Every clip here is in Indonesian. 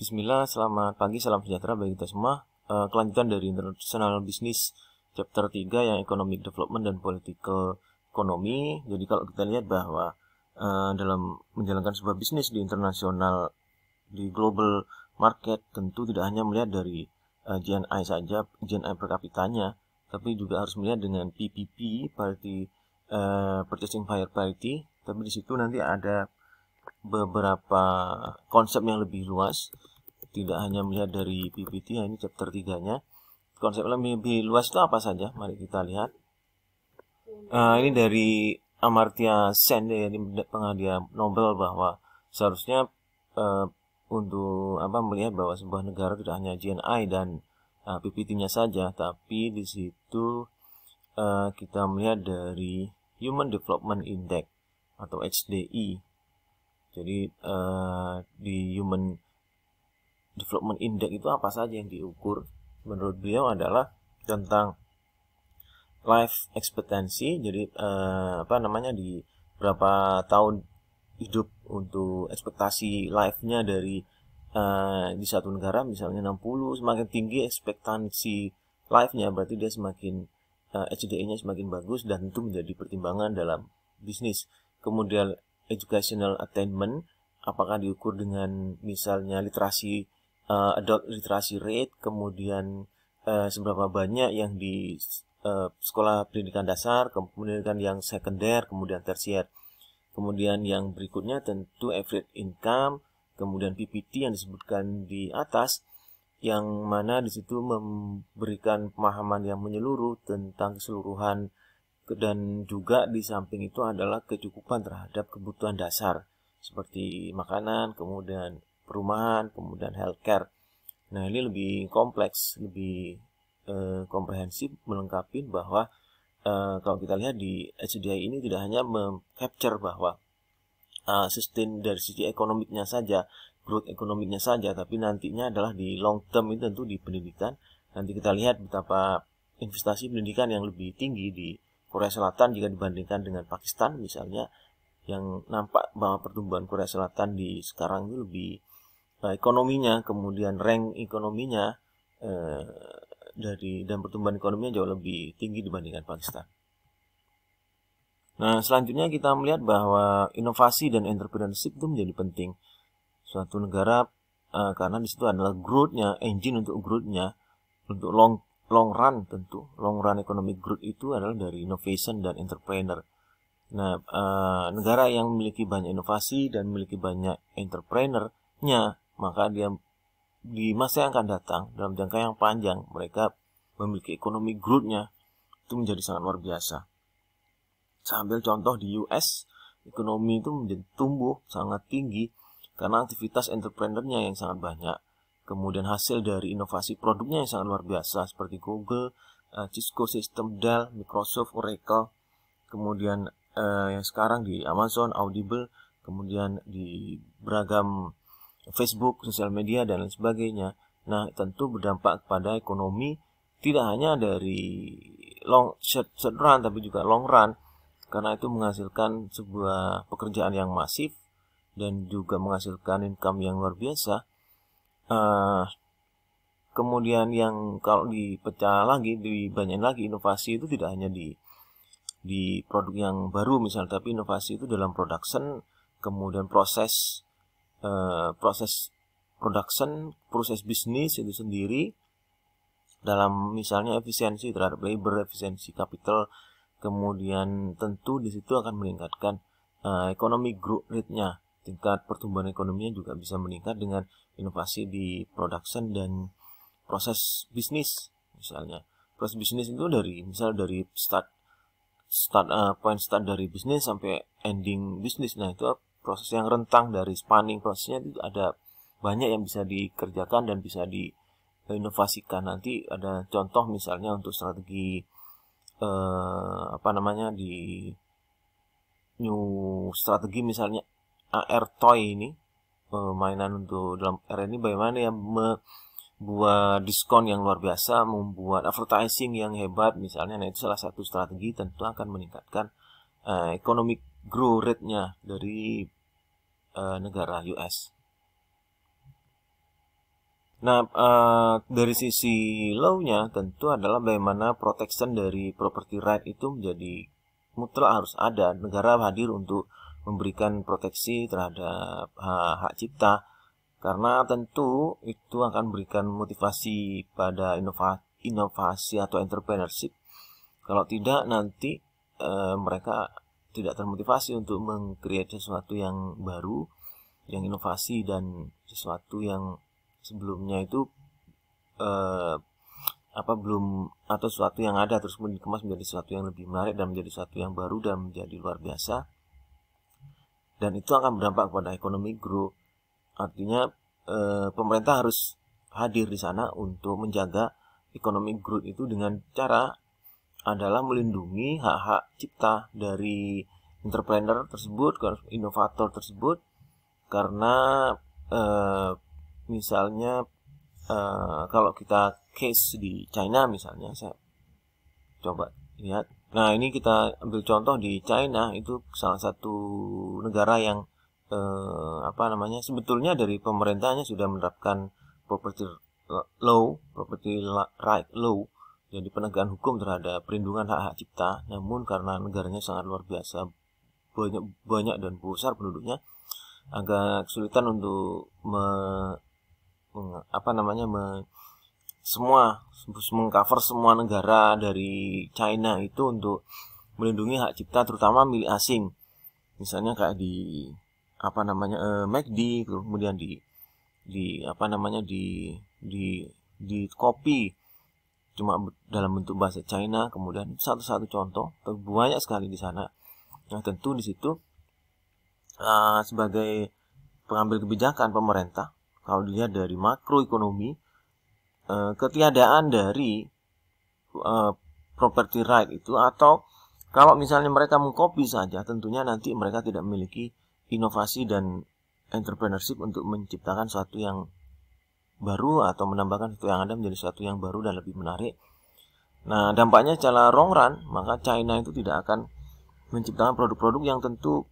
Bismillah, selamat pagi, salam sejahtera bagi kita semua. Kelanjutan dari International Business Chapter 3 yang Economic Development dan Political Economy. Jadi kalau kita lihat bahwa dalam menjalankan sebuah bisnis di internasional, di global market, tentu tidak hanya melihat dari GNI saja, GNI per kapitanya, tapi juga harus melihat dengan PPP, Purchasing Power Parity. Tapi di situ nanti ada beberapa konsep yang lebih luas, tidak hanya melihat dari PPT. Ini chapter 3-nya. Konsep lebih luas itu apa saja? Mari kita lihat. Ini dari Amartya Sen, ini penghadiah Nobel, bahwa seharusnya untuk melihat bahwa sebuah negara tidak hanya GNI dan PPT-nya saja, tapi di situ kita melihat dari Human Development Index atau HDI. Jadi di Human Development Index itu apa saja yang diukur? Menurut beliau adalah tentang life expectancy. Jadi di berapa tahun hidup untuk ekspektasi life-nya dari di satu negara, misalnya 60, semakin tinggi ekspektasi life-nya berarti dia semakin HDI-nya semakin bagus, dan itu menjadi pertimbangan dalam bisnis. Kemudian educational attainment, apakah diukur dengan misalnya literasi, adult literacy rate, kemudian seberapa banyak yang di sekolah pendidikan dasar, kemudian yang sekunder, kemudian tersier. Kemudian yang berikutnya tentu average income, kemudian PPT yang disebutkan di atas, yang mana di situ memberikan pemahaman yang menyeluruh tentang keseluruhan, dan juga di samping itu adalah kecukupan terhadap kebutuhan dasar seperti makanan, kemudian perumahan, kemudian healthcare. Nah, ini lebih kompleks, lebih komprehensif, melengkapi bahwa kalau kita lihat di HDI ini tidak hanya meng-capture bahwa sustain dari sisi ekonomiknya saja, growth ekonomiknya saja, tapi nantinya adalah di long term itu tentu di pendidikan. Nanti kita lihat betapa investasi pendidikan yang lebih tinggi di Korea Selatan jika dibandingkan dengan Pakistan misalnya, yang nampak bahwa pertumbuhan Korea Selatan di sekarang itu lebih ekonominya, kemudian rank ekonominya dan pertumbuhan ekonominya jauh lebih tinggi dibandingkan Pakistan. Nah, selanjutnya kita melihat bahwa inovasi dan entrepreneurship itu menjadi penting suatu negara, karena di situ adalah growth-nya, engine untuk growth-nya, untuk long run. Tentu long run economic growth itu adalah dari innovation dan entrepreneur. Nah, negara yang memiliki banyak inovasi dan memiliki banyak entrepreneur-nya, maka dia di masa yang akan datang, dalam jangka yang panjang, mereka memiliki economic growth-nya itu menjadi sangat luar biasa. Saya ambil contoh di US, ekonomi itu menjadi tumbuh sangat tinggi karena aktivitas entrepreneur-nya yang sangat banyak. Kemudian hasil dari inovasi produknya yang sangat luar biasa seperti Google, Cisco System, Dell, Microsoft, Oracle, kemudian yang sekarang di Amazon, Audible, kemudian di beragam Facebook, sosial media, dan lain sebagainya. Nah, tentu berdampak kepada ekonomi tidak hanya dari short run, tapi juga long run, karena itu menghasilkan sebuah pekerjaan yang masif dan juga menghasilkan income yang luar biasa. Kemudian yang kalau dipecah lagi, dibanyakin lagi, inovasi itu tidak hanya di produk yang baru misalnya, tapi inovasi itu dalam production, kemudian proses production, proses bisnis itu sendiri, dalam misalnya efisiensi terhadap labor, efisiensi capital. Kemudian tentu di situ akan meningkatkan economic growth rate-nya, tingkat pertumbuhan ekonominya juga bisa meningkat dengan inovasi di production dan proses bisnis. Misalnya proses bisnis itu dari point start dari bisnis sampai ending bisnis. Nah, itu proses yang rentang, dari spanning prosesnya itu ada banyak yang bisa dikerjakan dan bisa diinovasikan. Nanti ada contoh misalnya untuk strategi di new strategi, misalnya AR Toy ini, mainan untuk dalam AR ini, bagaimana ya membuat diskon yang luar biasa, membuat advertising yang hebat misalnya. Nah, itu salah satu strategi, tentu akan meningkatkan economic growth rate-nya dari negara US. Nah, dari sisi law-nya tentu adalah bagaimana protection dari property right itu menjadi mutlak harus ada. Negara hadir untuk memberikan proteksi terhadap hak cipta, karena tentu itu akan memberikan motivasi pada inovasi atau entrepreneurship. Kalau tidak, nanti mereka tidak termotivasi untuk meng-create sesuatu yang baru, yang inovasi, dan sesuatu yang sebelumnya itu belum, atau sesuatu yang ada terus dikemas menjadi sesuatu yang lebih menarik dan menjadi sesuatu yang baru dan menjadi luar biasa, dan itu akan berdampak pada ekonomi growth. Artinya pemerintah harus hadir di sana untuk menjaga ekonomi growth itu dengan cara adalah melindungi hak-hak cipta dari entrepreneur tersebut, inovator tersebut, karena misalnya kalau kita case di China misalnya, saya coba lihat. Nah, ini kita ambil contoh di China, itu salah satu negara yang sebetulnya dari pemerintahnya sudah menerapkan property right law, jadi penegakan hukum terhadap perlindungan hak-hak cipta. Namun karena negaranya sangat luar biasa banyak dan besar penduduknya, agak kesulitan untuk mengcover semua negara dari China itu untuk melindungi hak cipta, terutama milik asing. Misalnya kayak di McD, kemudian di kopi cuma dalam bentuk bahasa China, kemudian satu-satu contoh, banyak sekali di sana. Nah, tentu di situ sebagai pengambil kebijakan pemerintah, kalau dilihat dari makroekonomi, ketiadaan dari property right itu, atau kalau misalnya mereka mengcopy saja, tentunya nanti mereka tidak memiliki inovasi dan entrepreneurship untuk menciptakan sesuatu yang baru atau menambahkan sesuatu yang ada menjadi sesuatu yang baru dan lebih menarik. Nah, dampaknya secara long run, maka China itu tidak akan menciptakan produk-produk yang tentu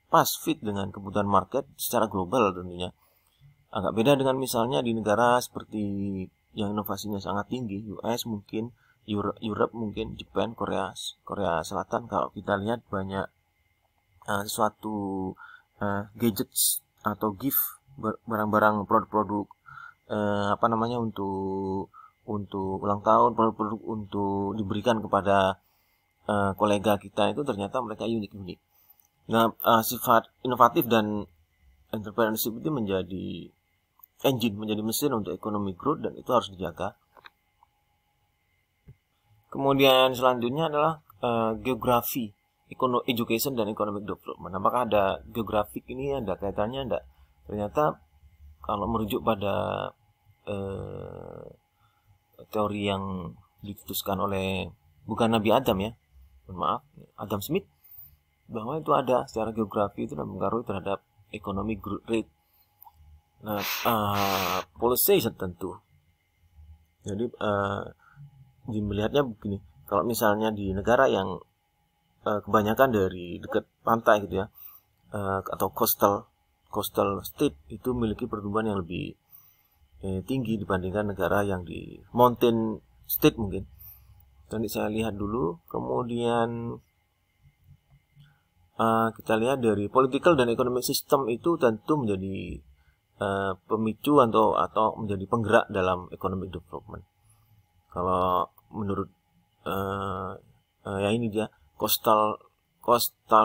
pas fit dengan kebutuhan market secara global tentunya. Agak beda dengan misalnya di negara seperti yang inovasinya sangat tinggi, US mungkin, Europe mungkin, Jepang, Korea Selatan. Kalau kita lihat banyak sesuatu gadgets atau gift, barang-barang, produk-produk untuk ulang tahun, produk-produk untuk diberikan kepada kolega kita, itu ternyata mereka unik-unik. Nah, sifat inovatif dan entrepreneurship itu menjadi engine, menjadi mesin untuk ekonomi growth, dan itu harus dijaga. Kemudian selanjutnya adalah geografi, education dan economic development. Apakah ada geografik ini ada kaitannya? Enggak. Ternyata kalau merujuk pada teori yang dicetuskan oleh bukan Nabi Adam ya, Adam Smith, bahwa itu ada secara geografi itu mempengaruhi terhadap economic growth rate. Nah, policy tentu. Jadi melihatnya begini, kalau misalnya di negara yang kebanyakan dari dekat pantai gitu ya, atau coastal state, itu memiliki pertumbuhan yang lebih tinggi dibandingkan negara yang di mountain state mungkin. Nanti saya lihat dulu. Kemudian kita lihat dari political dan economic system, itu tentu menjadi pemicu atau menjadi penggerak dalam economic development. Kalau menurut ini dia coastal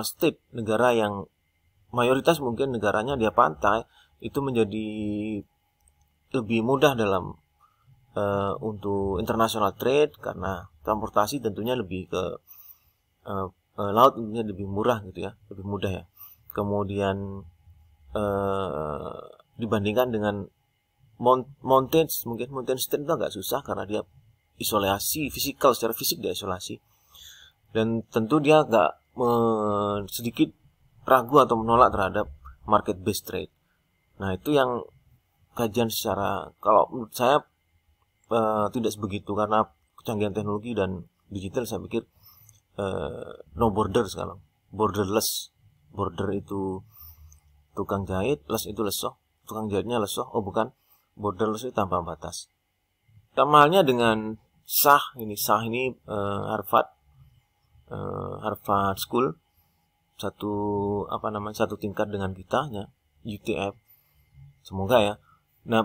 state, negara yang mayoritas mungkin negaranya dia pantai, itu menjadi lebih mudah dalam untuk international trade, karena transportasi tentunya lebih ke laut, tentunya lebih murah gitu ya, lebih mudah ya. Kemudian dibandingkan dengan mountain state itu agak susah karena dia isolasi fisikal, secara fisik dia isolasi, dan tentu dia agak sedikit ragu atau menolak terhadap market based trade. Nah, itu yang kajian secara, kalau menurut saya tidak sebegitu, karena kecanggihan teknologi dan digital, saya pikir no border sekarang, borderless. Border itu tukang jahit, less itu lesoh, tukang jahitnya lesoh, oh bukan, borderless itu tanpa batas. Sama halnya dengan SAH ini Harvard School, satu tingkat dengan kita ya, UTF. Semoga ya. Nah,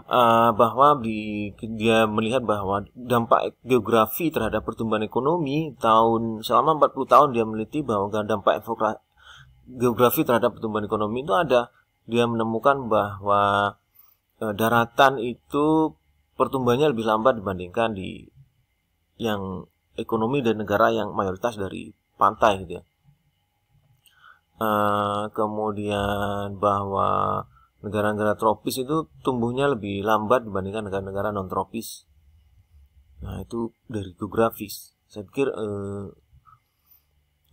bahwa dia melihat bahwa dampak geografi terhadap pertumbuhan ekonomi selama 40 tahun dia meneliti bahwa dampak geografi terhadap pertumbuhan ekonomi itu ada. Dia menemukan bahwa daratan itu pertumbuhannya lebih lambat dibandingkan di yang ekonomi dan negara yang mayoritas dari pantai gitu ya. Kemudian bahwa negara-negara tropis itu tumbuhnya lebih lambat dibandingkan negara-negara non tropis. Nah, itu dari geografis. Saya pikir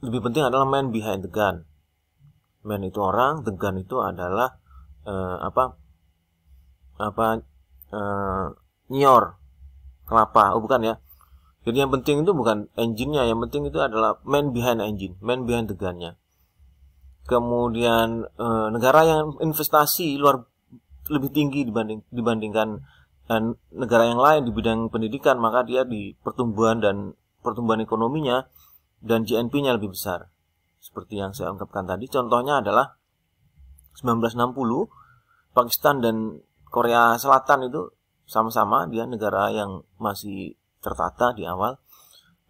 lebih penting adalah man behind the gun. Man itu orang, the gun itu adalah nyor kelapa. Oh bukan ya. Jadi yang penting itu bukan engine-nya, yang penting itu adalah man behind engine, man behind the gun-nya. Kemudian negara yang investasi lebih tinggi dibandingkan negara yang lain di bidang pendidikan, maka dia di pertumbuhan ekonominya dan GNP-nya lebih besar. Seperti yang saya ungkapkan tadi, contohnya adalah 1960 Pakistan dan Korea Selatan itu sama-sama dia negara yang masih tertata di awal.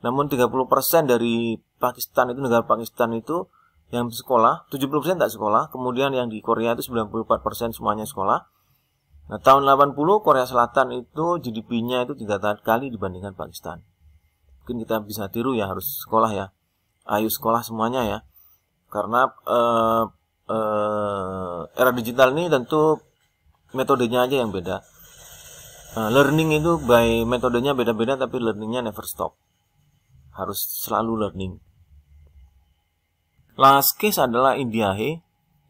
Namun 30% dari negara Pakistan itu yang sekolah, 70% tak sekolah. Kemudian yang di Korea itu 94% semuanya sekolah. Nah, tahun 80 Korea Selatan itu GDP-nya itu 3 kali dibandingkan Pakistan. Mungkin kita bisa tiru ya, harus sekolah ya. Ayo sekolah semuanya ya. Karena era digital ini tentu metodenya aja yang beda. Learning itu by metodenya beda-beda, tapi learningnya never stop. Harus selalu learning. Last case adalah Indiahe,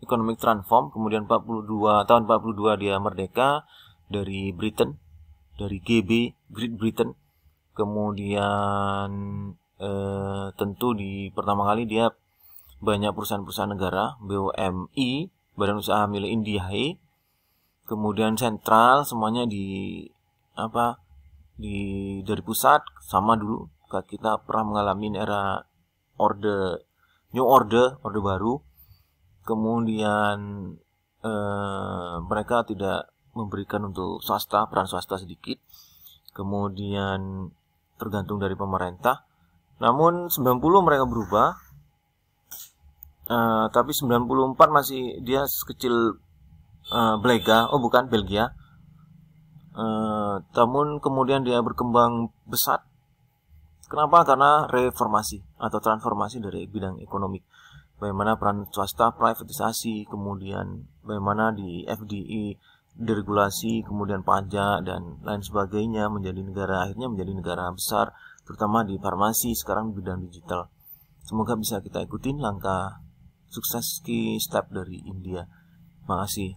economic transform. Kemudian tahun 42 dia merdeka dari Britain, dari GB, Great Britain. Kemudian tentu pertama kali dia banyak perusahaan-perusahaan negara, BUMI, Badan Usaha Milik Indiahe. Kemudian sentral semuanya dari pusat sama dulu. Kita pernah mengalami era New Order baru. Kemudian mereka tidak memberikan untuk peran swasta sedikit. Kemudian tergantung dari pemerintah. Namun 90 mereka berubah. Tapi 94 masih dia sekecil Belgia. Namun kemudian dia berkembang besar. Kenapa? Karena reformasi atau transformasi dari bidang ekonomi. Bagaimana peran swasta, privatisasi, kemudian bagaimana di FDI, deregulasi, kemudian pajak dan lain sebagainya akhirnya menjadi negara besar, terutama di farmasi, sekarang di bidang digital. Semoga bisa kita ikutin langkah sukses key step dari India. Terima kasih.